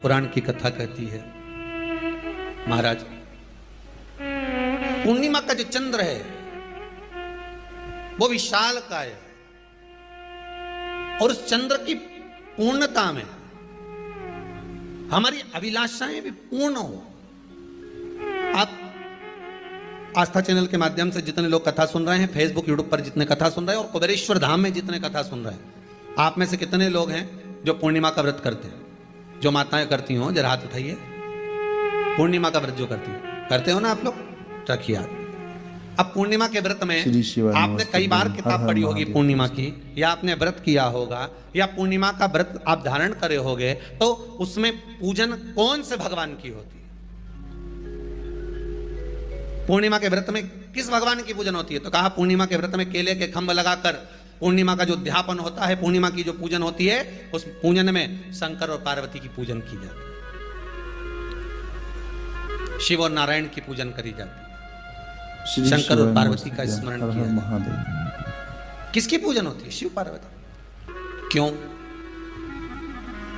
पुराण की कथा कहती है, महाराज पूर्णिमा का जो चंद्र है वो विशाल का है और उस चंद्र की पूर्णता में हमारी अभिलाषाएं भी पूर्ण हो। आप आस्था चैनल के माध्यम से जितने लोग कथा सुन रहे हैं, फेसबुक यूट्यूब पर जितने कथा सुन रहे हैं और कुबेरेश्वर धाम में जितने कथा सुन रहे हैं, आप में से कितने लोग हैं जो पूर्णिमा का व्रत करते हैं? जो माताएं करती हो जरा हाथ उठाइए। पूर्णिमा का व्रत जो करते हो ना आप लोग, रखिए हाथ। अब पूर्णिमा के व्रत में आपने कई बार किताब पढ़ी होगी पूर्णिमा की, या आपने व्रत किया होगा, या पूर्णिमा का व्रत आप धारण करे होगे, तो उसमें पूजन कौन से भगवान की होती है? पूर्णिमा के व्रत में किस भगवान की पूजन होती है? तो कहा पूर्णिमा के व्रत में केले के खंभ लगाकर पूर्णिमा का जो अध्यापन होता है, पूर्णिमा की जो पूजन होती है, उस पूजन में शंकर और पार्वती की पूजन की जाती है, शिव और नारायण की पूजन करी जाती है, शंकर और पार्वती का स्मरण किया जाता है। किसकी पूजन होती है? शिव पार्वती। क्यों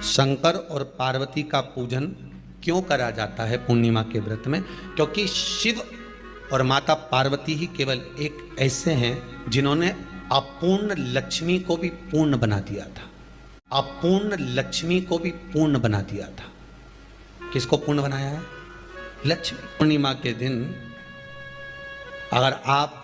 शंकर और पार्वती का पूजन क्यों करा जाता है पूर्णिमा के व्रत में? क्योंकि शिव और माता पार्वती ही केवल एक ऐसे हैं जिन्होंने अपूर्ण लक्ष्मी को भी पूर्ण बना दिया था। अपूर्ण लक्ष्मी को भी पूर्ण बना दिया था। किसको पूर्ण बनाया है? लक्ष्मी। पूर्णिमा के दिन अगर आप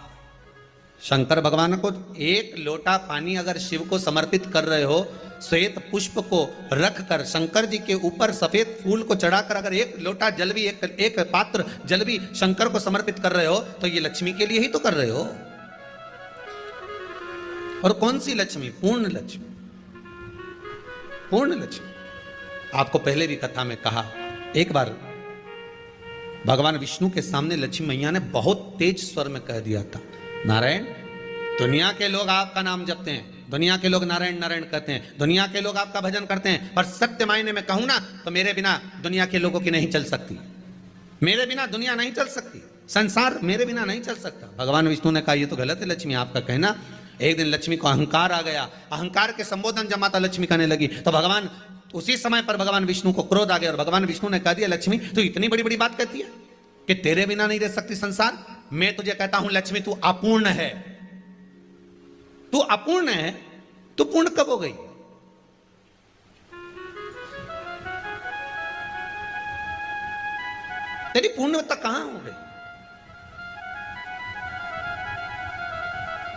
शंकर भगवान को एक लोटा पानी अगर शिव को समर्पित कर रहे हो, श्वेत पुष्प को रख कर शंकर जी के ऊपर सफेद फूल को चढ़ाकर अगर एक लोटा जल भी, एक पात्र जल भी शंकर को समर्पित कर रहे हो, तो ये लक्ष्मी के लिए ही तो कर रहे हो। और कौन सी लक्ष्मी? पूर्ण लक्ष्मी। पूर्ण लक्ष्मी। आपको पहले भी कथा में कहा, एक बार भगवान विष्णु के सामने लक्ष्मी मैया ने बहुत तेज स्वर में कह दिया था, नारायण, दुनिया के लोग आपका नाम जपते हैं, दुनिया के लोग नारायण नारायण कहते हैं, दुनिया के लोग आपका भजन करते हैं, पर सत्य मायने में कहूं ना तो मेरे बिना दुनिया के लोगों की नहीं चल सकती। मेरे बिना दुनिया नहीं चल सकती, संसार मेरे बिना नहीं चल सकता। भगवान विष्णु ने कहा, यह तो गलत है लक्ष्मी आपका कहना। एक दिन लक्ष्मी को अहंकार आ गया। अहंकार के संबोधन जब माता लक्ष्मी करने लगी तो भगवान उसी समय पर भगवान विष्णु को क्रोध आ गया और भगवान विष्णु ने कह दिया, लक्ष्मी तू इतनी बड़ी बड़ी बात कहती है कि तेरे बिना नहीं रह सकती संसार। मैं तुझे कहता हूं लक्ष्मी, तू अपूर्ण है। तू अपूर्ण है, तू पूर्ण कब हो गई? तेरी पूर्णता कहां हो गई?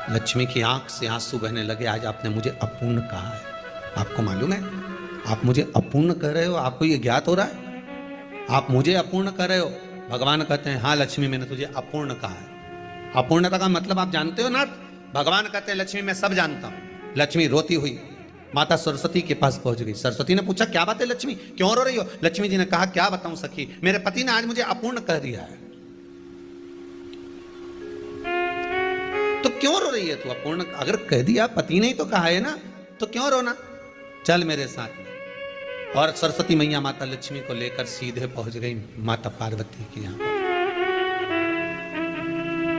लक्ष्मी की आंख से आंसू बहने लगे। आज आपने मुझे अपूर्ण कहा है। आपको मालूम है आप मुझे अपूर्ण कह रहे हो? आपको ये ज्ञात हो रहा है आप मुझे अपूर्ण कह रहे हो? भगवान कहते हैं, हाँ लक्ष्मी, मैंने तुझे अपूर्ण कहा है। अपूर्णता का मतलब आप जानते हो ना? भगवान कहते हैं, लक्ष्मी मैं सब जानता हूं। लक्ष्मी रोती हुई माता सरस्वती के पास पहुंच गई। सरस्वती ने पूछा, क्या बात है लक्ष्मी, क्यों रो रही हो? लक्ष्मी जी ने कहा, क्या बताऊं सखी, मेरे पति ने आज मुझे अपूर्ण कह दिया है। तो क्यों रो रही है तू? अपूर्ण अगर कह दिया, पति ने ही तो कहा है ना, तो क्यों रोना? चल मेरे साथ में। और सरस्वती मैया माता लक्ष्मी को लेकर सीधे पहुंच गई माता पार्वती के यहां।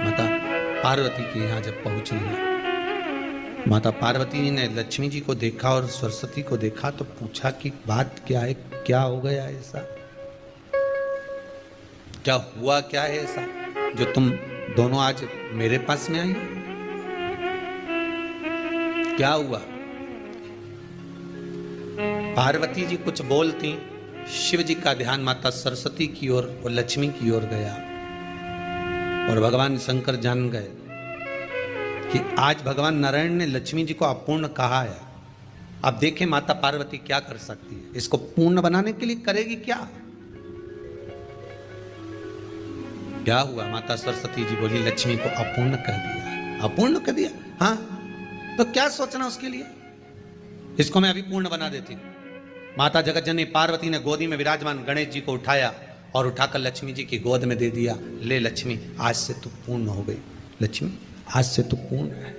माता पार्वती के यहां जब पहुंची है, माता पार्वती ने लक्ष्मी जी को देखा और सरस्वती को देखा तो पूछा कि बात क्या है, क्या हो गया ऐसा, क्या हुआ, क्या है ऐसा जो तुम दोनों आज मेरे पास में आई? क्या हुआ? पार्वती जी कुछ बोलती, शिव जी का ध्यान माता सरस्वती की ओर और लक्ष्मी की ओर गया और भगवान शंकर जान गए कि आज भगवान नारायण ने लक्ष्मी जी को अपूर्ण कहा है। अब देखें माता पार्वती क्या कर सकती है, इसको पूर्ण बनाने के लिए करेगी क्या? क्या हुआ? माता सरस्वती जी बोली, लक्ष्मी को अपूर्ण कह दिया। अपूर्ण कह दिया? हाँ, तो क्या सोचना उसके लिए, इसको मैं अभी पूर्ण बना देती हूं। माता जगतजननी पार्वती ने गोदी में विराजमान गणेश जी को उठाया और उठाकर लक्ष्मी जी की गोद में दे दिया। ले लक्ष्मी, आज से तू पूर्ण हो गई। लक्ष्मी, आज से तू पूर्ण है।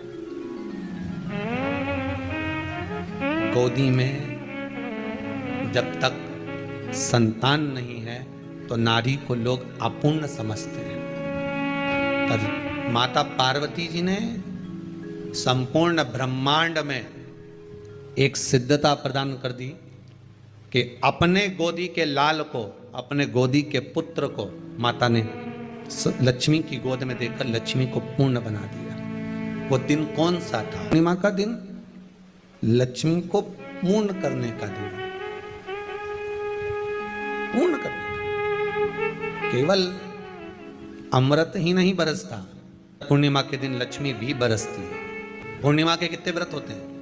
गोदी में जब तक संतान नहीं है तो नारी को लोग अपूर्ण समझते हैं, पर माता पार्वती जी ने संपूर्ण ब्रह्मांड में एक सिद्धता प्रदान कर दी कि अपने गोदी के लाल को, अपने गोदी के पुत्र को माता ने लक्ष्मी की गोद में देकर लक्ष्मी को पूर्ण बना दिया। वो दिन कौन सा था? पूर्णिमा का दिन लक्ष्मी को पूर्ण करने का दिन, पूर्ण करने का। केवल अमृत ही नहीं बरसता, पूर्णिमा के दिन लक्ष्मी भी बरसती है। पूर्णिमा के कितने व्रत होते हैं?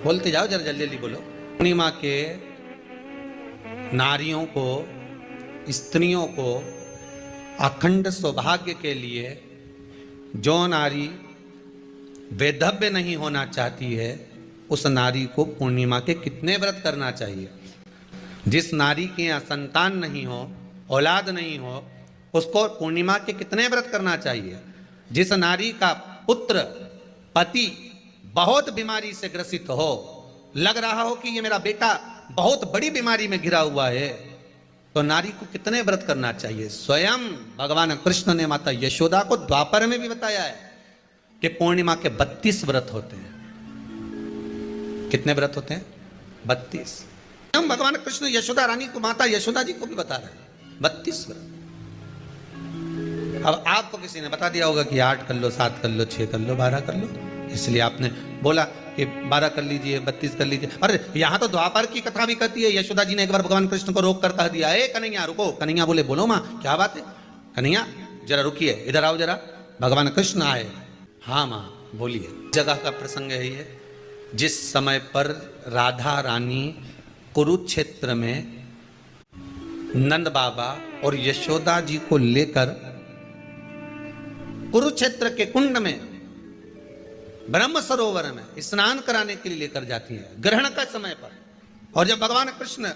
बोलते जाओ, जरा जल्दी जल्दी बोलो। पूर्णिमा के नारियों को, स्त्रियों को अखंड सौभाग्य के लिए, जो नारी वैधव्य नहीं होना चाहती है उस नारी को पूर्णिमा के कितने व्रत करना चाहिए? जिस नारी के यहाँ संतान नहीं हो, औलाद नहीं हो, उसको पूर्णिमा के कितने व्रत करना चाहिए? जिस नारी का पुत्र, पति बहुत बीमारी से ग्रसित हो, लग रहा हो कि ये मेरा बेटा बहुत बड़ी बीमारी में घिरा हुआ है, तो नारी को कितने व्रत करना चाहिए? स्वयं भगवान कृष्ण ने माता यशोदा को द्वापर में भी बताया है कि पूर्णिमा के 32 व्रत होते हैं। कितने व्रत होते हैं? 32। हम भगवान कृष्ण यशोदा रानी को, माता यशोदा जी को भी बता रहे हैं 32 व्रत। अब आपको किसी ने बता दिया होगा कि 8 कर लो, 7 कर लो, 6 कर लो, 12 कर लो, इसलिए आपने बोला कि 12 कर लीजिए, 32 कर लीजिए। अरे यहां तो द्वापर की कथा भी कहती है। यशोदा जी ने एक बार भगवान कृष्ण को रोक कर कह दिया, ए कन्हैया रुको। कन्हैया बोले, बोलो माँ क्या बात है? कन्हैया जरा रुकिए, इधर आओ जरा। भगवान कृष्ण आए। हाँ माँ बोलिए। जगह का प्रसंग है ये, जिस समय पर राधा रानी कुरुक्षेत्र में नंद बाबा और यशोदा जी को लेकर कुरुक्षेत्र के कुंड में, ब्रह्म सरोवर में स्नान कराने के लिए लेकर जाती है ग्रहण का समय पर। और जब भगवान कृष्ण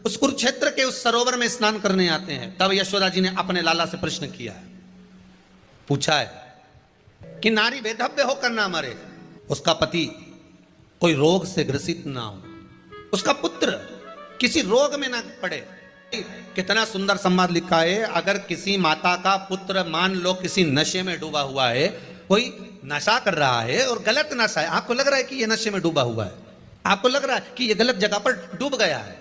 उस कुरुक्षेत्र के उस सरोवर में स्नान करने आते हैं, तब यशोदा जी ने अपने लाला से प्रश्न किया है, पूछा है कि नारी वैधव्य होकर ना मरे, उसका पति कोई रोग से ग्रसित ना हो, उसका पुत्र किसी रोग में ना पड़े। कितना सुंदर संवाद लिखा है। अगर किसी माता का पुत्र मान लो किसी नशे में डूबा हुआ है, कोई नशा कर रहा है और गलत नशा है, आपको लग रहा है कि ये नशे में डूबा हुआ है, आपको लग रहा है कि ये गलत जगह पर डूब गया है,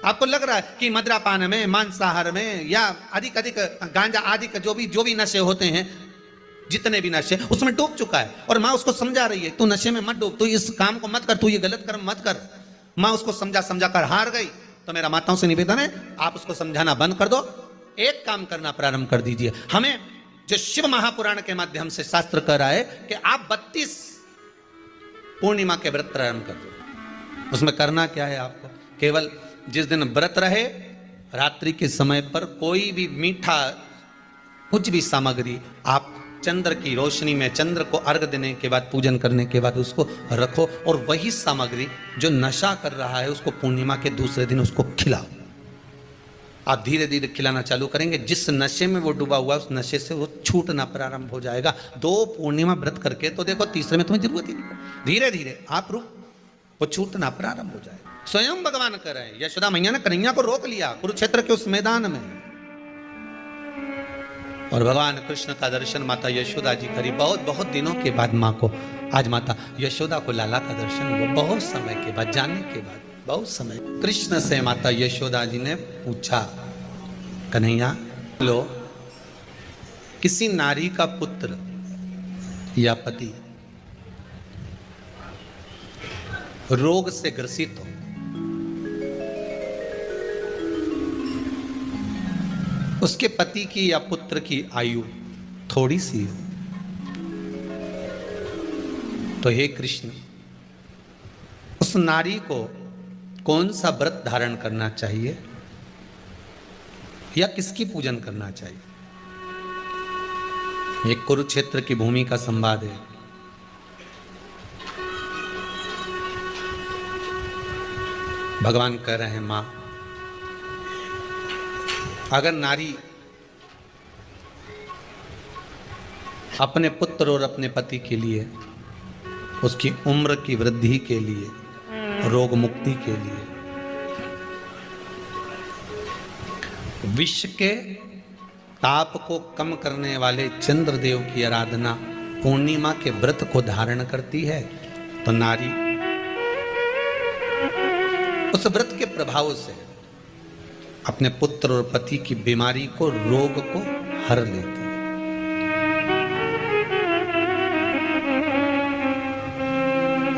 आपको लग रहा है कि मदिरापान में, मांसाहार में या अधिक अधिक गांजा आदि का जो भी नशे होते हैं, जितने भी नशे, उसमें डूब चुका है। और माँ उसको समझा रही है, तू नशे में मत डूब, तू इस काम को मत कर, तू ये गलत कर्म मत कर। माँ उसको समझा कर हार गई। तो मेरा माताओं से निवेदन है, आप उसको समझाना बंद कर दो, एक काम करना प्रारंभ कर दीजिए। हमें जो शिव महापुराण के माध्यम से शास्त्र कह रहा है कि आप 32 पूर्णिमा के व्रत प्रारंभ कर दो। उसमें करना क्या है आपको? केवल जिस दिन व्रत रहे, रात्रि के समय पर कोई भी मीठा, कुछ भी सामग्री आप चंद्र की रोशनी में, चंद्र को अर्घ देने के बाद, पूजन करने के बाद उसको रखो, और वही सामग्री जो नशा कर रहा है उसको पूर्णिमा के दूसरे दिन उसको खिलाओ। आप धीरे धीरे खिलाना चालू करेंगे, जिस नशे में वो डूबा हुआ उस नशे से वो छूटना प्रारंभ हो जाएगा। 2 पूर्णिमा व्रत करके तो देखो, तीसरे में तुम्हें जरूरत ही नहीं, धीरे धीरे आप वो छूटना प्रारंभ हो जाएगा। स्वयं भगवान कर रहे हैं। यशोदा मैया ने कन्हैया को रोक लिया कुरुक्षेत्र के उस मैदान में, और भगवान कृष्ण का दर्शन माता यशोदा जी करी। बहुत दिनों के बाद माँ को, आज माता यशोदा को लाला का दर्शन हुआ, बहुत समय के बाद, जाने के बाद, बहुत समय। कृष्ण से माता यशोदा जी ने पूछा, कन्हैया लो, किसी नारी का पुत्र या पति रोग से ग्रसित हो, उसके पति की या पुत्र की आयु थोड़ी सी हो, तो हे कृष्ण, उस नारी को कौन सा व्रत धारण करना चाहिए या किसकी पूजन करना चाहिए? एक कुरुक्षेत्र की भूमि का संवाद है। भगवान कह रहे हैं, मां, अगर नारी अपने पुत्र और अपने पति के लिए, उसकी उम्र की वृद्धि के लिए, रोग मुक्ति के लिए, विश्व के ताप को कम करने वाले चंद्रदेव की आराधना पूर्णिमा के व्रत को धारण करती है, तो नारी उस व्रत के प्रभाव से अपने पुत्र और पति की बीमारी को, रोग को हर लेती है।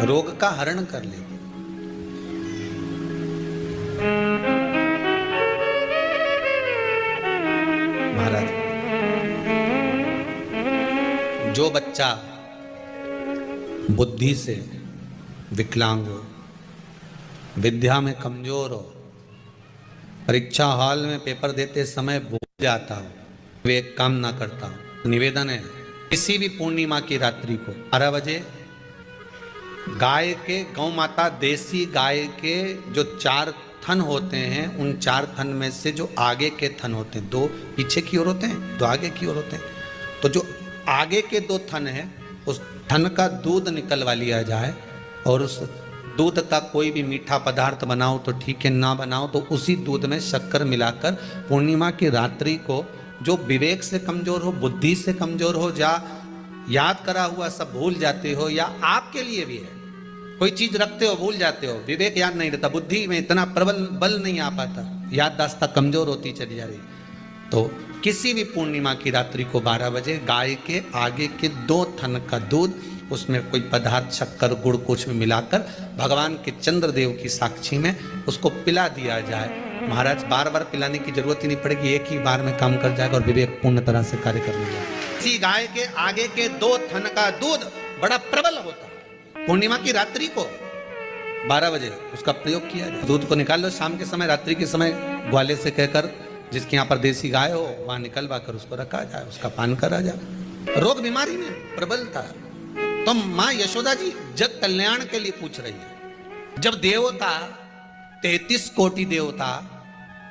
रोग का हरण कर लेती। महाराज, जो बच्चा बुद्धि से विकलांग हो, विद्या में कमजोर हो, परीक्षा हॉल में पेपर देते समय भूल जाता हो, वे एक काम ना करता हो, निवेदन है किसी भी पूर्णिमा की रात्रि को 12 बजे गाय के, गौ माता देसी गाय के जो 4 थन होते हैं, उन 4 थन में से जो आगे के थन होते हैं, 2 पीछे की ओर होते हैं, 2 आगे की ओर होते हैं, तो जो आगे के 2 थन हैं उस थन का दूध निकलवा लिया जाए और उस दूध का कोई भी मीठा पदार्थ बनाओ तो ठीक है, ना बनाओ तो उसी दूध में शक्कर मिलाकर पूर्णिमा की रात्रि को, जो विवेक से कमजोर हो, बुद्धि से कमजोर हो, या याद करा हुआ सब भूल जाते हो, या आपके लिए भी है कोई चीज रखते हो भूल जाते हो, विवेक याद नहीं रहता, बुद्धि में इतना प्रबल बल नहीं आ पाता, याददाश्त कमजोर होती चली जा रही, तो किसी भी पूर्णिमा की रात्रि को 12 बजे गाय के आगे के 2 थन का दूध, उसमें कोई पदार्थ, शक्कर, गुड़ कुछ में मिलाकर भगवान के चंद्रदेव की साक्षी में उसको पिला दिया जाए। महाराज, बार बार पिलाने की जरूरत ही नहीं पड़ेगी, एक ही बार में काम कर जाएगा और विवेक पूर्ण तरह से कार्य कर लेगा। इसी गाय के आगे के 2 थन का दूध बड़ा प्रबल होता है। पूर्णिमा की रात्रि को 12 बजे उसका प्रयोग किया जाए। दूध को निकाल लो शाम के समय, रात्रि के समय ग्वाले से कहकर, जिसके यहाँ पर देसी गाय हो वहां निकलवा कर उसको रखा जाए, उसका पान करा जाए। रोग बीमारी में प्रबलता, तो मां यशोदा जी जग कल्याण के लिए पूछ रही है। जब देवता 33 कोटि देवता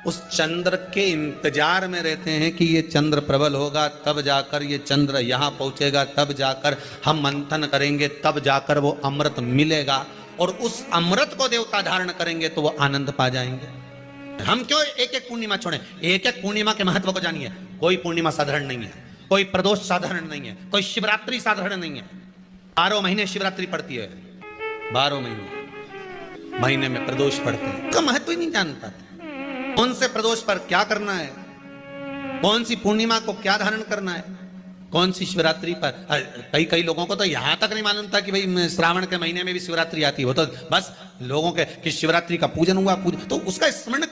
उस चंद्र के इंतजार में रहते हैं कि ये चंद्र प्रबल होगा, तब जाकर ये चंद्र यहां पहुंचेगा, तब जाकर हम मंथन करेंगे, तब जाकर वो अमृत मिलेगा, और उस अमृत को देवता धारण करेंगे तो वो आनंद पा जाएंगे। हम क्यों एक एक पूर्णिमा छोड़ें? एक एक पूर्णिमा के महत्व को जानिए। कोई पूर्णिमा साधारण नहीं है, कोई प्रदोष साधारण नहीं है, कोई शिवरात्रि साधारण नहीं है। 12 महीने शिवरात्रि पड़ती है, 12 महीने में प्रदोष पड़ते हैं, तो महत्व ही नहीं जान पाते। कौन से प्रदोष पर क्या करना है, कौन सी पूर्णिमा को क्या धारण करना है, कौन सी शिवरात्रि पर। कई लोगों को तो यहां तक नहीं मालूम था कि भाई श्रावण के महीने में भी शिवरात्रि आती है। वो तो बस लोगों के कि शिवरात्रि का पूजन हुआ, तो उसका स्मरण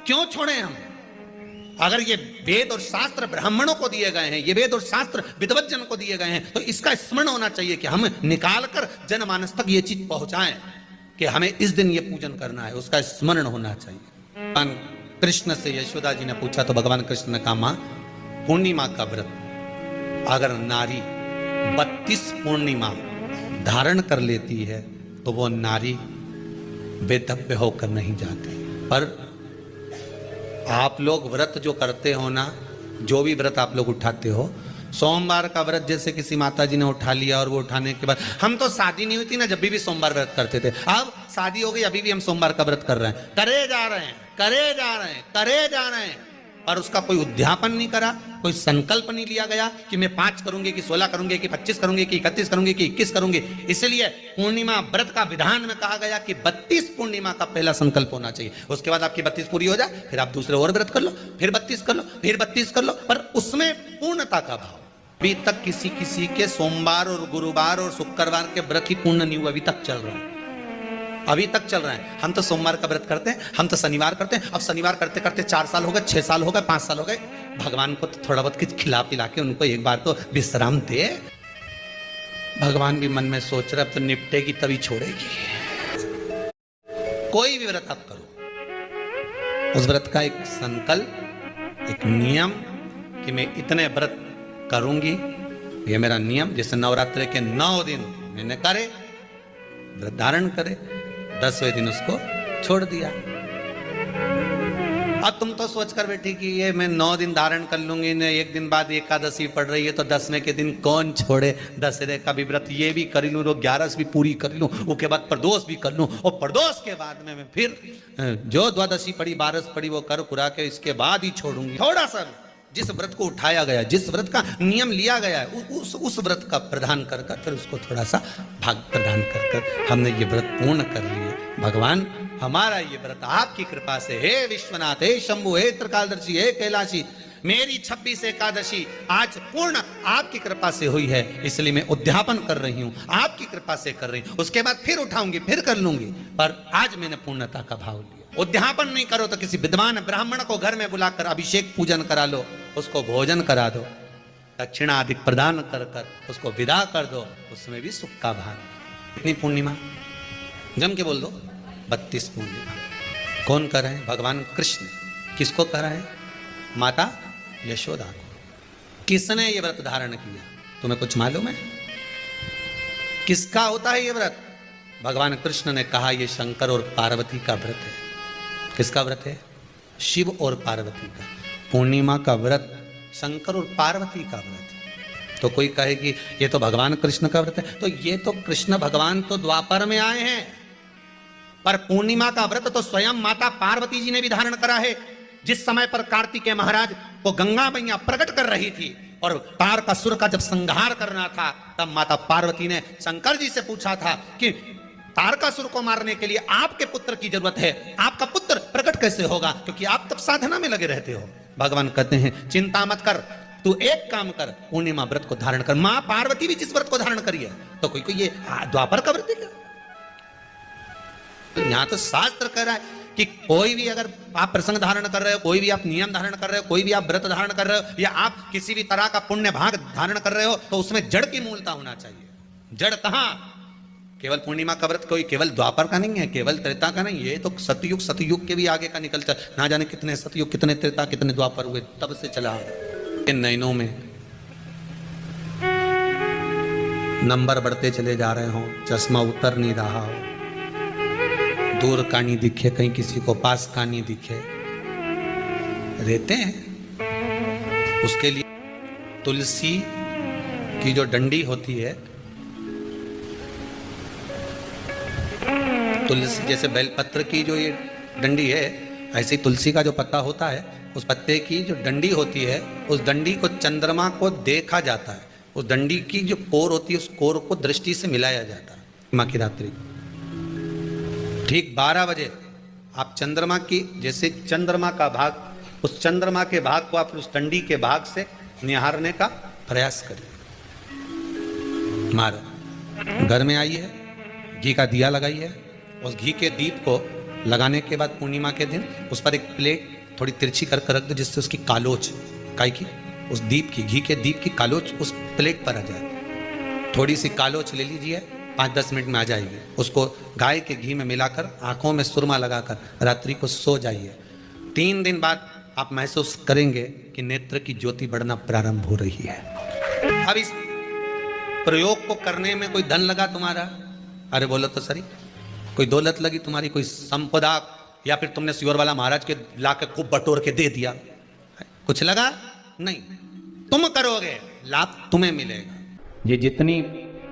क्यों छोड़े हम? अगर ये वेद और शास्त्र ब्राह्मणों को दिए गए हैं, ये वेद और शास्त्र विद्वत जन को दिए गए हैं, तो इसका स्मरण होना चाहिए कि हम निकाल कर जनमानस तक ये चीज पहुंचाएं कि हमें इस दिन ये पूजन करना है, उसका स्मरण होना चाहिए। भगवान कृष्ण से यशोदा जी ने पूछा तो भगवान कृष्ण ने कहा, मां, पूर्णिमा का व्रत अगर नारी 32 पूर्णिमा धारण कर लेती है तो वो नारी वेदव्य होकर नहीं जाती। पर आप लोग व्रत जो करते हो ना, जो भी व्रत आप लोग उठाते हो, सोमवार का व्रत जैसे किसी माता जी ने उठा लिया और वो उठाने के बाद, हम तो शादी नहीं हुई थी ना जब भी सोमवार व्रत करते थे, अब शादी हो गई अभी भी हम सोमवार का व्रत कर रहे हैं, करे जा रहे हैं, और उसका कोई उद्यापन नहीं करा, कोई संकल्प नहीं लिया गया कि मैं 5 करूंगी कि 16 करूंगी कि 25 करूंगी कि 31 करूंगी कि 21 करूंगी। इसलिए पूर्णिमा व्रत का विधान में कहा गया कि 32 पूर्णिमा का पहला संकल्प होना चाहिए। उसके बाद आपकी 32 पूरी हो जाए, फिर आप दूसरे और व्रत कर लो, फिर 32 कर लो, फिर 32 कर लो, पर उसमें पूर्णता का भाव। अभी तक किसी के सोमवार और गुरुवार और शुक्रवार के व्रत ही पूर्ण नहीं हुआ, अभी तक चल रहा है, अभी तक चल रहा है। हम तो सोमवार का व्रत करते हैं, हम तो शनिवार करते हैं, अब शनिवार करते करते 4 साल हो गए, 6 साल हो गए, 5 साल हो गए। भगवान को तो थोड़ा बहुत कुछ खिला पिला के उनको एक बार तो विश्राम दे। भगवान भी मन में सोच रहे अब तो निपटेगी तभी छोड़ेगी। कोई भी व्रत आप करो, उस व्रत का एक संकल्प, एक नियम कि मैं इतने व्रत करूंगी, ये मेरा नियम। जैसे नवरात्रि के 9 दिन मैंने करे, व्रत धारण करे, 10वें दिन उसको छोड़ दिया। अब तुम तो सोच कर बैठी कि ये मैं 9 दिन धारण कर लूंगी, ने एक दिन बाद एकादशी पड़ रही है तो 10वें के दिन कौन छोड़े, दशहरे का भी व्रत ये भी कर लूँ, 11 भी पूरी कर लूँ, उसके बाद प्रदोष भी कर लूँ, और प्रदोष के बाद में मैं फिर जो द्वादशी पड़ी 12 पड़ी वो कर कुरा के इसके बाद ही छोड़ूंगी। थोड़ा सा जिस व्रत को उठाया गया, जिस व्रत का नियम लिया गया है, उस व्रत का प्रदान कर फिर उसको थोड़ा सा भाग प्रदान कर हमने ये व्रत पूर्ण कर लिए। भगवान हमारा ये व्रत आपकी कृपा से, हे विश्वनाथ, हे शंभु, हे त्रिकालदर्शी, हे कैलाशी, मेरी 26 एकादशी आज पूर्ण आपकी कृपा से हुई है, इसलिए मैं उद्यापन कर रही हूं, आपकी कृपा से कर रही हूं। उसके बाद फिर उठाऊंगी, फिर कर लूंगी, पर आज मैंने पूर्णता का भाव लिया। उद्यापन नहीं करो तो किसी विद्वान ब्राह्मण को घर में बुलाकर अभिषेक पूजन करा लो, उसको भोजन करा दो, दक्षिणा आदि प्रदान कर कर उसको विदा कर दो, उसमें भी सुख का भाग। इतनी पूर्णिमा जम के बोल दो, 32 पूर्णिमा। कौन कर रहे हैं? भगवान कृष्ण। किसको कर रहे हैं? माता यशोदा को। किसने ये व्रत धारण किया? तुम्हें कुछ मालूम है किसका होता है ये व्रत? भगवान कृष्ण ने कहा ये शंकर और पार्वती का व्रत है। किसका व्रत है? शिव और पार्वती का। पूर्णिमा का व्रत शंकर और पार्वती का व्रत है। तो कोई कहे कि ये तो भगवान कृष्ण का व्रत है, तो ये तो कृष्ण भगवान तो द्वापर में आए हैं, पर पूर्णिमा का व्रत तो स्वयं माता पार्वती जी ने भी धारण करा है। जिस समय पर कार्तिकेय महाराज को गंगा मैया प्रकट कर रही थी और तारकासुर का जब संहार करना था, तब माता पार्वती ने शंकर जी से पूछा था कि तारकासुर को मारने के लिए आपके पुत्र की जरूरत है, आपका पुत्र प्रकट कैसे होगा, क्योंकि आप तब साधना में लगे रहते हो। भगवान कहते हैं चिंता मत कर, तू एक काम कर, पूर्णिमा व्रत को धारण कर। मां पार्वती भी जिस व्रत को धारण करी है, तो कोई ये द्वापर का व्रत है क्या? यहां तो शास्त्र कह रहा है कि कोई भी अगर आप प्रसंग धारण कर रहे हो, कोई भी आप नियम धारण कर रहे हो, कोई भी आप व्रत धारण कर रहे हो, या आप किसी भी तरह का पुण्य भाग धारण कर रहे हो, तो उसमें जड़ की मूलता होना चाहिए। जड़ कहां? केवल पूर्णिमा का व्रत कोई केवल द्वापर का नहीं है, केवल त्रेता का नहीं, ये तो सतयुग के भी आगे का निकल चल, ना जाने कितने सतयुग, कितने त्रेता, कितने द्वापर हुए, तब से चला। इन नयनों में नंबर बढ़ते चले जा रहे हो, चश्मा उतर नहीं रहा हो, दूर कहानी दिखे, कहीं किसी को पास कहानी दिखे, रहते हैं। उसके लिए तुलसी की जो डंडी होती है, तुलसी जैसे बेलपत्र की जो ये डंडी है, ऐसे ही तुलसी का जो पत्ता होता है, उस पत्ते की जो डंडी होती है, उस डंडी को चंद्रमा को देखा जाता है। उस डंडी की जो कोर होती है, उस कोर को दृष्टि से मिलाया जाता है। माँ की रात्रि ठीक 12 बजे आप चंद्रमा की, जैसे चंद्रमा का भाग, उस चंद्रमा के भाग को आप उस डंडी के भाग से निहारने का प्रयास करिए। मारो घर में आई है, घी का दिया लगाई है, उस घी के दीप को लगाने के बाद पूर्णिमा के दिन उस पर एक प्लेट थोड़ी तिरछी करके रख दो, जिससे उसकी कालोच, काय की, उस दीप की, घी के दीप की कालोच उस प्लेट पर आ जाए। थोड़ी सी कालोच ले लीजिए, 5-10 मिनट में आ जाएगी। उसको गाय के घी में मिलाकर आंखों में सुरमा लगाकर रात्रि को सो जाइए। 3 दिन बाद आप महसूस करेंगे कि नेत्र की ज्योति बढ़ना प्रारंभ हो रही है। अब इस प्रयोग को करने में कोई धन लगा तुम्हारा? अरे बोलो तो सही, कोई दौलत लगी तुम्हारी, कोई संपदा, या फिर तुमने सियोर वाला महाराज के लाके खूब बटोर के दे दिया, कुछ लगा? नहीं। तुम करोगे, लाभ तुम्हें मिलेगा। ये जितनी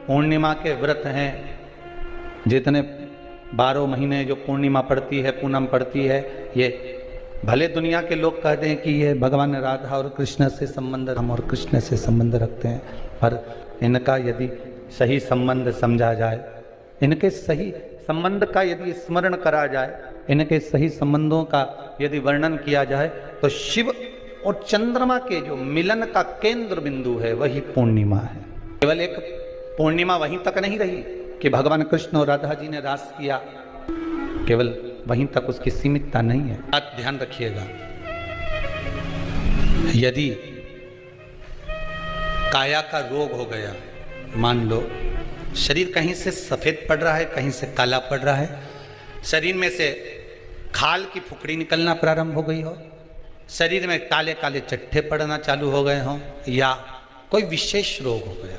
पूर्णिमा के व्रत हैं, जितने 12 महीने जो पूर्णिमा पड़ती है, पूनम पड़ती है, ये भले दुनिया के लोग कहते हैं कि ये भगवान राधा और कृष्ण से संबंध, हम और कृष्ण से संबंध रखते हैं, पर इनका यदि सही संबंध समझा जाए, इनके सही संबंध का यदि स्मरण करा जाए, इनके सही संबंधों का यदि वर्णन किया जाए, तो शिव और चंद्रमा के जो मिलन का केंद्र बिंदु है वही पूर्णिमा है। केवल एक पूर्णिमा वहीं तक नहीं रही कि भगवान कृष्ण और राधा जी ने रास किया, केवल वहीं तक उसकी सीमितता नहीं है। बात ध्यान रखिएगा, यदि काया का रोग हो गया, मान लो शरीर कहीं से सफेद पड़ रहा है, कहीं से काला पड़ रहा है, शरीर में से खाल की फुकड़ी निकलना प्रारंभ हो गई हो, शरीर में काले काले चट्टे पड़ना चालू हो गए हों, या कोई विशेष रोग हो गया,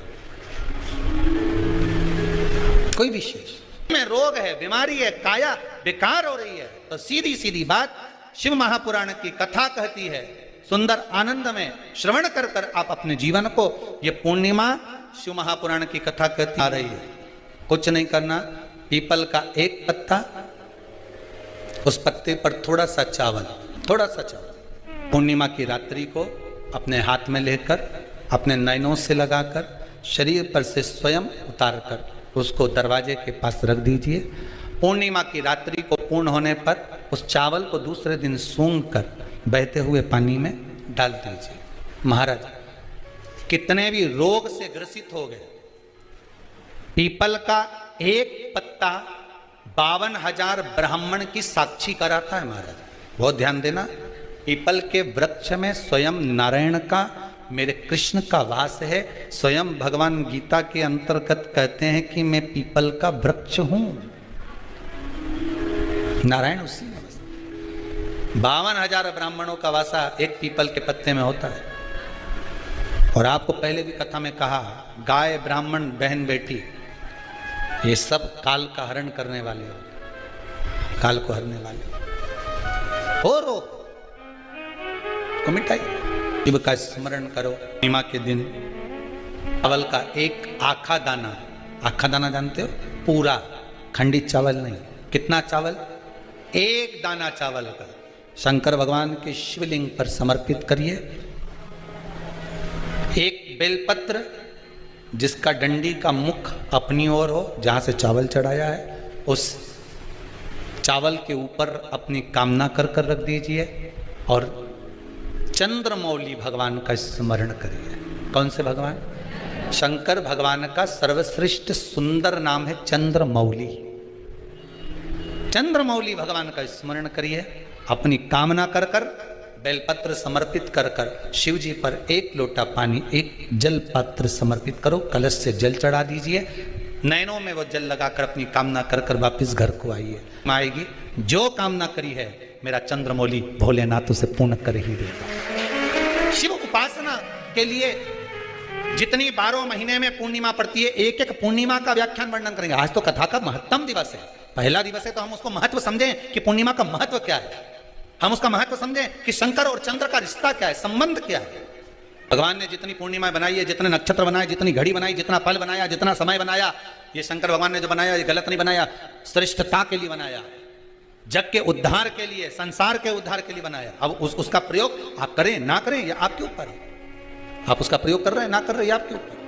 कोई विशेष में रोग है, बीमारी है, काया बेकार हो रही है, तो सीधी सीधी बात शिव महापुराण की कथा कहती है, सुंदर आनंद में श्रवण कर कर आप अपने जीवन को, ये पूर्णिमा शिव महापुराण की कथा कहती आ रही है। कुछ नहीं करना, पीपल का एक पत्ता, उस पत्ते पर थोड़ा सा चावल, थोड़ा सा चावल, पूर्णिमा की रात्रि को अपने हाथ में लेकर, अपने नयनों से लगाकर, शरीर पर से स्वयं उतार कर उसको दरवाजे के पास रख दीजिए। पूर्णिमा की रात्रि को पूर्ण होने पर उस चावल को दूसरे दिन सूंघ कर बहते हुए पानी में डाल दीजिए। महाराज कितने भी रोग से ग्रसित हो गए, पीपल का एक पत्ता 52,000 ब्राह्मण की साक्षी कराता है। महाराज बहुत ध्यान देना, पीपल के वृक्ष में स्वयं नारायण का, मेरे कृष्ण का वास है। स्वयं भगवान गीता के अंतर्गत कहते हैं कि मैं पीपल का वृक्ष हूं, नारायण उसी में। 52,000 ब्राह्मणों का वासा एक पीपल के पत्ते में होता है। और आपको पहले भी कथा में कहा, गाय, ब्राह्मण, बहन, बेटी, ये सब काल का हरण करने वाले हो, काल को हरने वाले हो। रोग को मिटाइए, शिव का स्मरण करो। पूर्णिमा के दिन चावल का एक आखा दाना, आखा दाना जानते हो, पूरा खंडित चावल नहीं, कितना चावल, एक दाना चावल का शंकर भगवान के शिवलिंग पर समर्पित करिए। एक बेलपत्र जिसका डंडी का मुख अपनी ओर हो, जहां से चावल चढ़ाया है, उस चावल के ऊपर अपनी कामना कर कर रख दीजिए और चंद्रमौली भगवान का स्मरण करिए। कौन से भगवान? शंकर भगवान का सर्वश्रेष्ठ सुंदर नाम है चंद्रमौली। चंद्रमौली भगवान का स्मरण करिए, अपनी कामना कर कर बेलपत्र समर्पित कर कर शिव जी पर एक लोटा पानी, एक जल पात्र समर्पित करो, कलश से जल चढ़ा दीजिए, नैनों में वो जल लगाकर अपनी कामना कर कर वापिस घर को आइए। आएगी जो कामना करी है मेरा चंद्रमौली भोलेनाथ उसे पूर्ण कर ही देगा। शिव उपासना के लिए जितनी 12 महीने में पूर्णिमा पड़ती है, एक एक पूर्णिमा का व्याख्यान वर्णन करेंगे। आज तो कथा का महत्तम दिवस है, पहला दिवस है, तो हम उसको महत्व समझें कि पूर्णिमा का महत्व क्या है, हम उसका महत्व समझें कि शंकर और चंद्र का रिश्ता क्या है, संबंध क्या है। भगवान ने जितनी पूर्णिमा बनाई है, जितने नक्षत्र बनाए, जितनी घड़ी बनाई, जितना पल बनाया, जितना समय बनाया, ये शंकर भगवान ने जो बनाया ये गलत नहीं बनाया, श्रेष्ठता के लिए बनाया, जग के उद्धार के लिए, संसार के उद्धार के लिए बनाया। अब उसका प्रयोग आप करें ना करें ये आपके ऊपर है, आप उसका प्रयोग कर रहे हैं ना कर रहे हैं ये आपके ऊपर।